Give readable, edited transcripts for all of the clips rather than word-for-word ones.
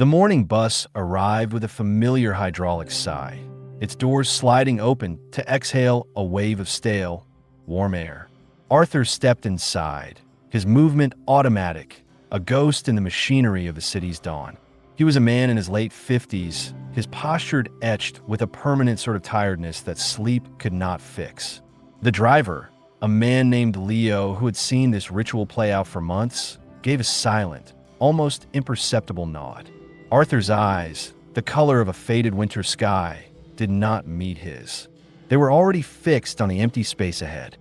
The morning bus arrived with a familiar hydraulic sigh, its doors sliding open to exhale a wave of stale, warm air. Arthur stepped inside, his movement automatic, a ghost in the machinery of the city's dawn. He was a man in his late 50s, his posture etched with a permanent sort of tiredness that sleep could not fix. The driver, a man named Leo who had seen this ritual play out for months, gave a silent, almost imperceptible nod. Arthur's eyes, the color of a faded winter sky, did not meet his. They were already fixed on the empty space ahead.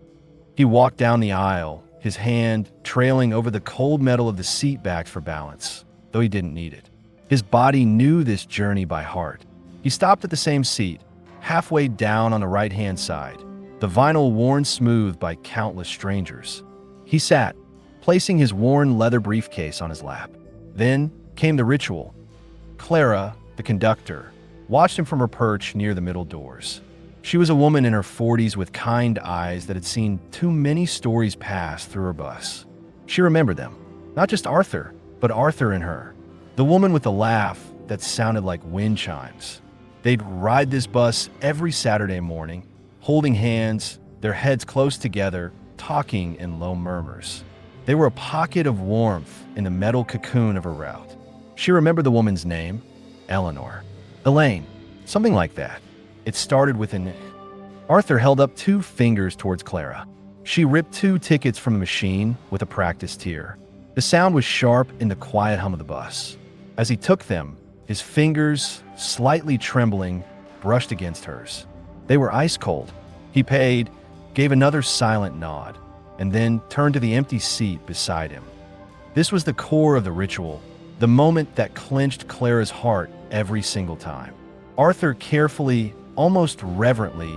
He walked down the aisle, his hand trailing over the cold metal of the seat back for balance, though he didn't need it. His body knew this journey by heart. He stopped at the same seat, halfway down on the right-hand side, the vinyl worn smooth by countless strangers. He sat, placing his worn leather briefcase on his lap. Then came the ritual. Clara, the conductor, watched him from her perch near the middle doors. She was a woman in her 40s with kind eyes that had seen too many stories pass through her bus. She remembered them. Not just Arthur, but Arthur and her. The woman with the laugh that sounded like wind chimes. They'd ride this bus every Saturday morning, holding hands, their heads close together, talking in low murmurs. They were a pocket of warmth in the metal cocoon of her route. She remembered the woman's name, Eleanor. Elaine, something like that. It started with an... Arthur held up 2 fingers towards Clara. She ripped 2 tickets from the machine with a practiced tear. The sound was sharp in the quiet hum of the bus. As he took them, his fingers, slightly trembling, brushed against hers. They were ice cold. He paid, gave another silent nod, and then turned to the empty seat beside him. This was the core of the ritual, the moment that clenched Clara's heart every single time. Arthur carefully, almost reverently,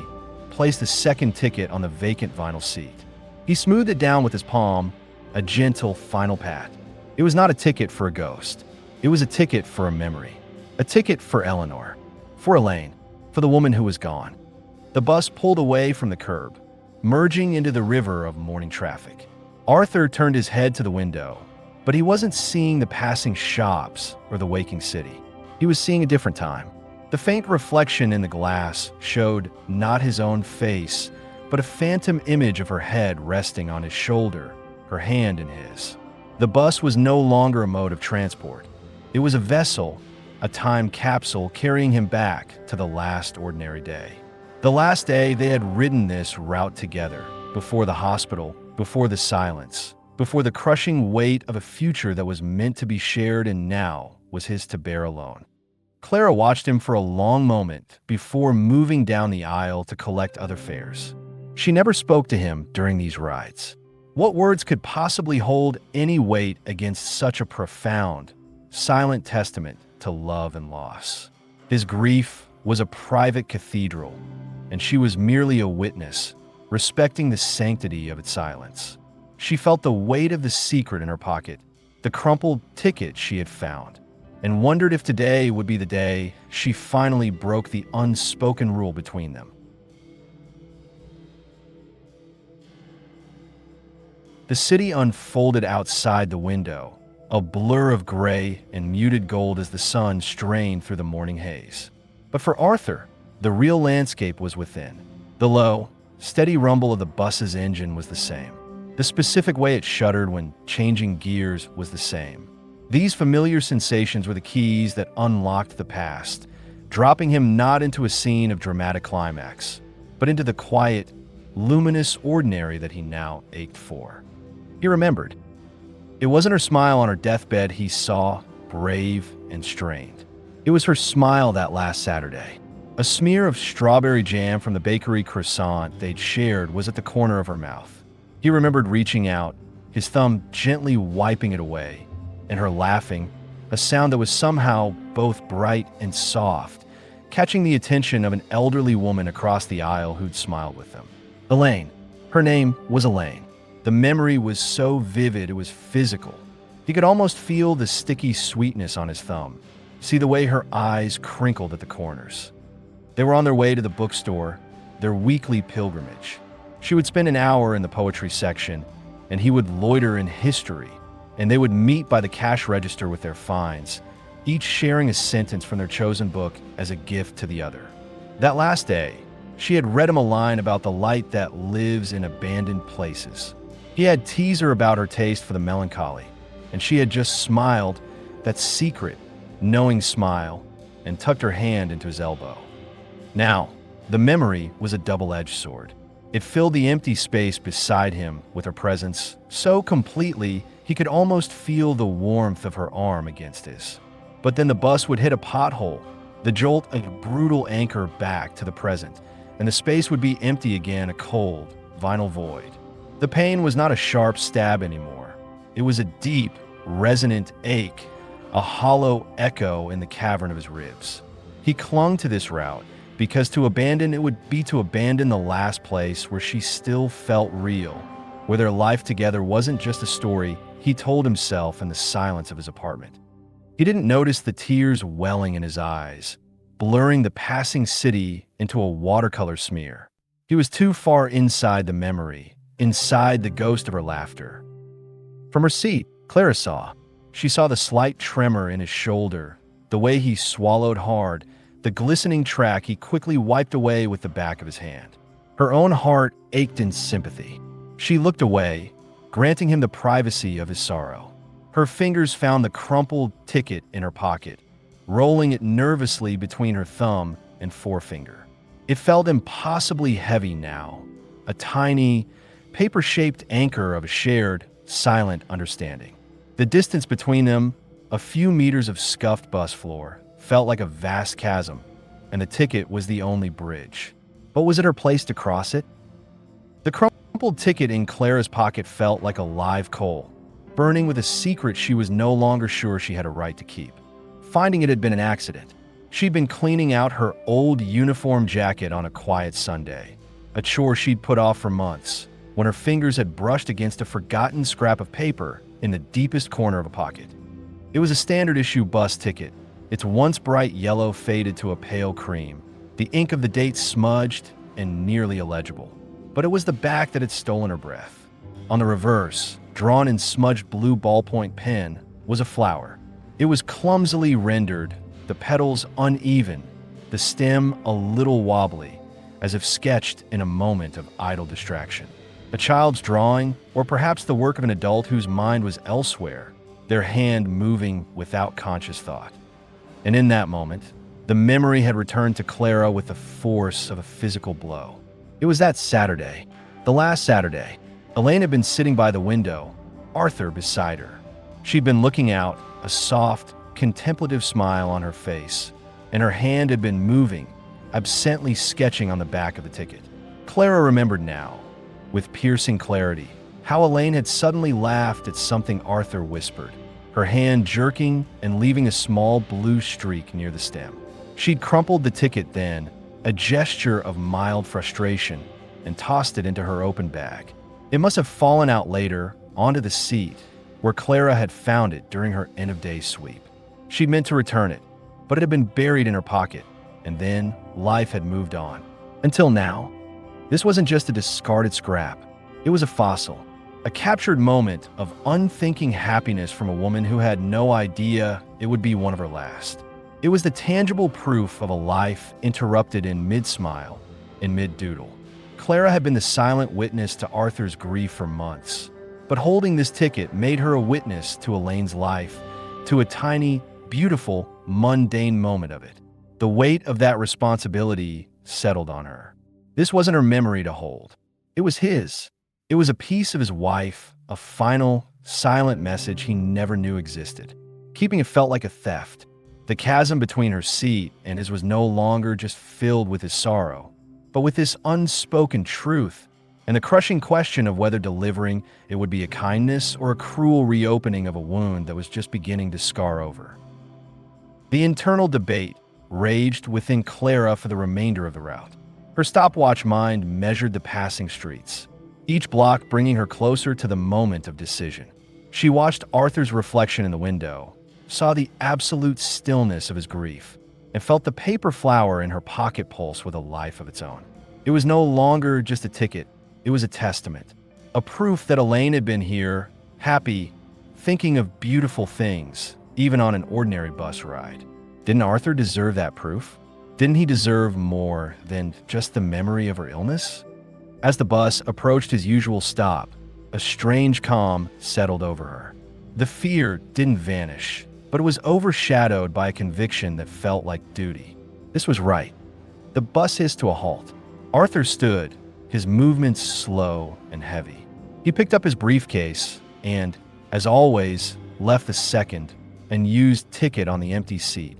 placed the second ticket on the vacant vinyl seat. He smoothed it down with his palm, a gentle final pat. It was not a ticket for a ghost. It was a ticket for a memory. A ticket for Eleanor. For Elaine. For the woman who was gone. The bus pulled away from the curb, merging into the river of morning traffic. Arthur turned his head to the window, but he wasn't seeing the passing shops or the waking city. He was seeing a different time. The faint reflection in the glass showed not his own face, but a phantom image of her head resting on his shoulder, her hand in his. The bus was no longer a mode of transport. It was a vessel, a time capsule carrying him back to the last ordinary day. The last day they had ridden this route together, before the hospital, before the silence, before the crushing weight of a future that was meant to be shared and now was his to bear alone. Clara watched him for a long moment before moving down the aisle to collect other fares. She never spoke to him during these rides. What words could possibly hold any weight against such a profound, silent testament to love and loss? His grief was a private cathedral, and she was merely a witness, respecting the sanctity of its silence. She felt the weight of the secret in her pocket, the crumpled ticket she had found, and wondered if today would be the day she finally broke the unspoken rule between them. The city unfolded outside the window, a blur of gray and muted gold as the sun strained through the morning haze. But for Arthur, the real landscape was within. The low, steady rumble of the bus's engine was the same. The specific way it shuddered when changing gears was the same. These familiar sensations were the keys that unlocked the past, dropping him not into a scene of dramatic climax, but into the quiet, luminous ordinary that he now ached for. He remembered. It wasn't her smile on her deathbed he saw, brave and strained. It was her smile that last Saturday. A smear of strawberry jam from the bakery croissant they'd shared was at the corner of her mouth. He remembered reaching out, his thumb gently wiping it away, and her laughing, a sound that was somehow both bright and soft, catching the attention of an elderly woman across the aisle who'd smiled with them. Elaine. Her name was Elaine. The memory was so vivid it was physical. He could almost feel the sticky sweetness on his thumb, see the way her eyes crinkled at the corners. They were on their way to the bookstore, their weekly pilgrimage. She would spend an hour in the poetry section, and he would loiter in history, and they would meet by the cash register with their finds, each sharing a sentence from their chosen book as a gift to the other. That last day, she had read him a line about the light that lives in abandoned places. He had teased her about her taste for the melancholy, and she had just smiled, that secret, knowing smile, and tucked her hand into his elbow. Now, the memory was a double-edged sword. It filled the empty space beside him with her presence so completely he could almost feel the warmth of her arm against his. But then the bus would hit a pothole, the jolt a brutal anchor back to the present, and the space would be empty again, a cold, vinyl void. The pain was not a sharp stab anymore. It was a deep, resonant ache, a hollow echo in the cavern of his ribs. He clung to this route because to abandon it would be to abandon the last place where she still felt real, where their life together wasn't just a story he told himself in the silence of his apartment. He didn't notice the tears welling in his eyes, blurring the passing city into a watercolor smear. He was too far inside the memory, inside the ghost of her laughter. From her seat, Clara saw. She saw the slight tremor in his shoulder, the way he swallowed hard, the glistening track he quickly wiped away with the back of his hand. Her own heart ached in sympathy. She looked away, granting him the privacy of his sorrow. Her fingers found the crumpled ticket in her pocket, rolling it nervously between her thumb and forefinger. It felt impossibly heavy now, a tiny, paper-shaped anchor of a shared, silent understanding. The distance between them, a few meters of scuffed bus floor, felt like a vast chasm, and the ticket was the only bridge. But was it her place to cross it? The crumpled ticket in Clara's pocket felt like a live coal, burning with a secret she was no longer sure she had a right to keep. Finding it had been an accident. She'd been cleaning out her old uniform jacket on a quiet Sunday, a chore she'd put off for months, when her fingers had brushed against a forgotten scrap of paper in the deepest corner of a pocket. It was a standard-issue bus ticket, its once bright yellow faded to a pale cream, the ink of the date smudged and nearly illegible. But it was the back that had stolen her breath. On the reverse, drawn in smudged blue ballpoint pen, was a flower. It was clumsily rendered, the petals uneven, the stem a little wobbly, as if sketched in a moment of idle distraction. A child's drawing, or perhaps the work of an adult whose mind was elsewhere, their hand moving without conscious thought. And in that moment, the memory had returned to Clara with the force of a physical blow. It was that Saturday, the last Saturday. Elaine had been sitting by the window, Arthur beside her. She'd been looking out, a soft, contemplative smile on her face, and her hand had been moving, absently sketching on the back of the ticket. Clara remembered now, with piercing clarity, how Elaine had suddenly laughed at something Arthur whispered, her hand jerking and leaving a small blue streak near the stem. She'd crumpled the ticket then, a gesture of mild frustration, and tossed it into her open bag. It must have fallen out later, onto the seat, where Clara had found it during her end-of-day sweep. She'd meant to return it, but it had been buried in her pocket, and then life had moved on. Until now. This wasn't just a discarded scrap. It was a fossil, a captured moment of unthinking happiness from a woman who had no idea it would be one of her last. It was the tangible proof of a life interrupted in mid-smile, in mid-doodle. Clara had been the silent witness to Arthur's grief for months, but holding this ticket made her a witness to Elaine's life, to a tiny, beautiful, mundane moment of it. The weight of that responsibility settled on her. This wasn't her memory to hold. It was his. It was a piece of his wife, a final, silent message he never knew existed. Keeping it felt like a theft. The chasm between her seat and his was no longer just filled with his sorrow, but with this unspoken truth, and the crushing question of whether delivering it would be a kindness or a cruel reopening of a wound that was just beginning to scar over. The internal debate raged within Clara for the remainder of the route. Her stopwatch mind measured the passing streets, each block bringing her closer to the moment of decision. She watched Arthur's reflection in the window, saw the absolute stillness of his grief, and felt the paper flower in her pocket pulse with a life of its own. It was no longer just a ticket, it was a testament, a proof that Elaine had been here, happy, thinking of beautiful things, even on an ordinary bus ride. Didn't Arthur deserve that proof? Didn't he deserve more than just the memory of her illness? As the bus approached his usual stop, a strange calm settled over her. The fear didn't vanish, but it was overshadowed by a conviction that felt like duty. This was right. The bus hissed to a halt. Arthur stood, his movements slow and heavy. He picked up his briefcase and, as always, left the second and used ticket on the empty seat,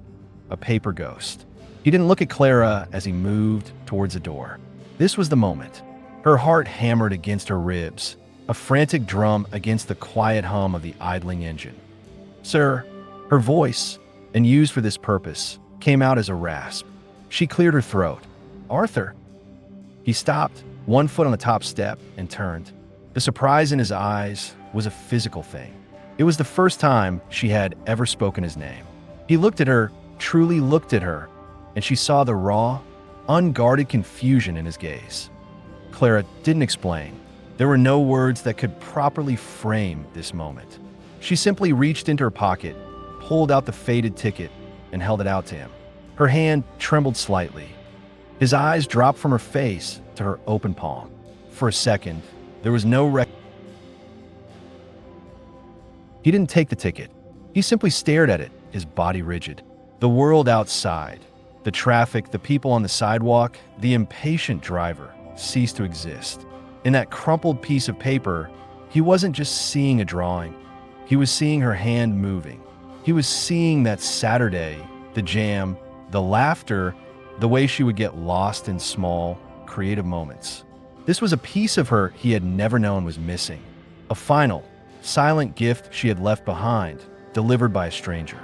a paper ghost. He didn't look at Clara as he moved towards the door. This was the moment. Her heart hammered against her ribs, a frantic drum against the quiet hum of the idling engine. "Sir," her voice, and used for this purpose, came out as a rasp. She cleared her throat. "Arthur." He stopped, one foot on the top step, and turned. The surprise in his eyes was a physical thing. It was the first time she had ever spoken his name. He looked at her, truly looked at her, and she saw the raw, unguarded confusion in his gaze. Clara didn't explain. There were no words that could properly frame this moment. She simply reached into her pocket, pulled out the faded ticket, and held it out to him. Her hand trembled slightly. His eyes dropped from her face to her open palm. For a second, there was no He didn't take the ticket. He simply stared at it, his body rigid. The world outside, the traffic, the people on the sidewalk, the impatient driver ceased to exist. In that crumpled piece of paper, he wasn't just seeing a drawing. He was seeing her hand moving. He was seeing that Saturday, the jam, the laughter, the way she would get lost in small, creative moments. This was a piece of her he had never known was missing. A final, silent gift she had left behind, delivered by a stranger.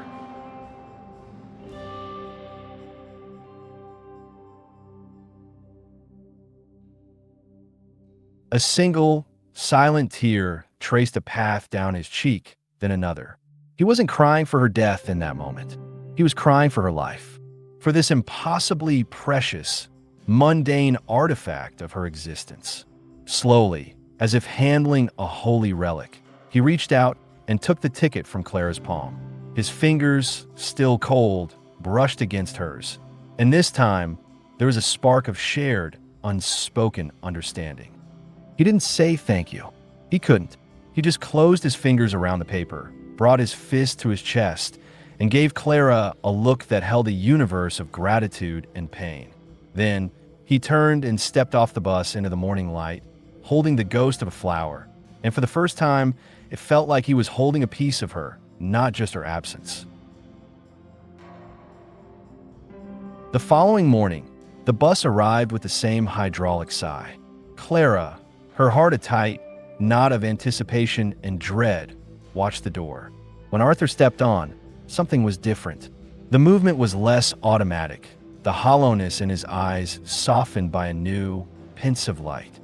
A single, silent tear traced a path down his cheek, then another. He wasn't crying for her death in that moment. He was crying for her life, for this impossibly precious, mundane artifact of her existence. Slowly, as if handling a holy relic, he reached out and took the ticket from Clara's palm. His fingers, still cold, brushed against hers. And this time, there was a spark of shared, unspoken understanding. He didn't say thank you. He couldn't. He just closed his fingers around the paper, brought his fist to his chest, and gave Clara a look that held a universe of gratitude and pain. Then, he turned and stepped off the bus into the morning light, holding the ghost of a flower. And for the first time, it felt like he was holding a piece of her, not just her absence. The following morning, the bus arrived with the same hydraulic sigh. Clara, her heart a tight knot of anticipation and dread, watched the door. When Arthur stepped on, something was different. The movement was less automatic, the hollowness in his eyes softened by a new, pensive light.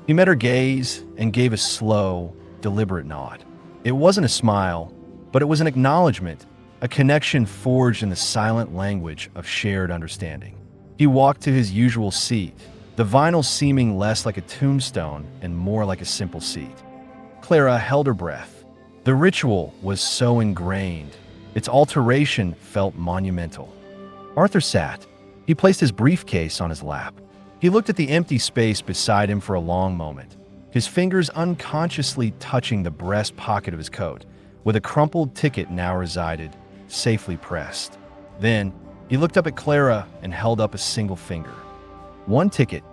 He met her gaze and gave a slow, deliberate nod. It wasn't a smile, but it was an acknowledgement, a connection forged in the silent language of shared understanding. He walked to his usual seat, the vinyl seeming less like a tombstone and more like a simple seat. Clara held her breath. The ritual was so ingrained, its alteration felt monumental. Arthur sat. He placed his briefcase on his lap. He looked at the empty space beside him for a long moment, his fingers unconsciously touching the breast pocket of his coat, where the crumpled ticket now resided, safely pressed. Then, he looked up at Clara and held up a single finger. One ticket.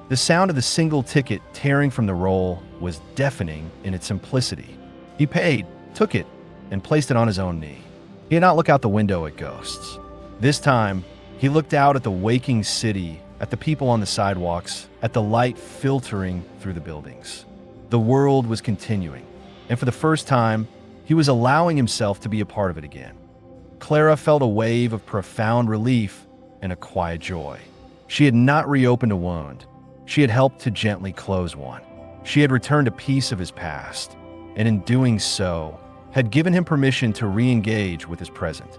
The sound of the single ticket tearing from the roll was deafening in its simplicity. He paid, took it, and placed it on his own knee. He did not look out the window at ghosts. This time, he looked out at the waking city, at the people on the sidewalks, at the light filtering through the buildings. The world was continuing, and for the first time, he was allowing himself to be a part of it again. Clara felt a wave of profound relief and a quiet joy. She had not reopened a wound. She had helped to gently close one. She had returned a piece of his past, and in doing so, had given him permission to re-engage with his present.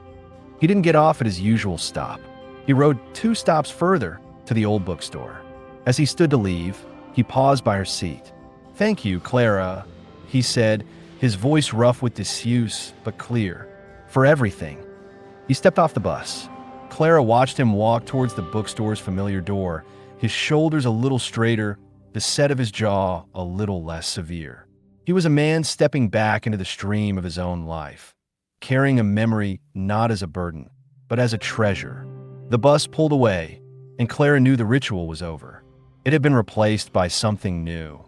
He didn't get off at his usual stop. He rode 2 stops further to the old bookstore. As he stood to leave, he paused by her seat. "Thank you, Clara," he said, his voice rough with disuse, but clear. For everything. He stepped off the bus. Clara watched him walk towards the bookstore's familiar door, his shoulders a little straighter, the set of his jaw a little less severe. He was a man stepping back into the stream of his own life, carrying a memory not as a burden, but as a treasure. The bus pulled away, and Clara knew the ritual was over. It had been replaced by something new.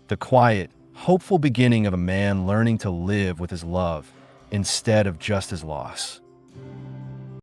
The quiet, hopeful beginning of a man learning to live with his love instead of just his loss.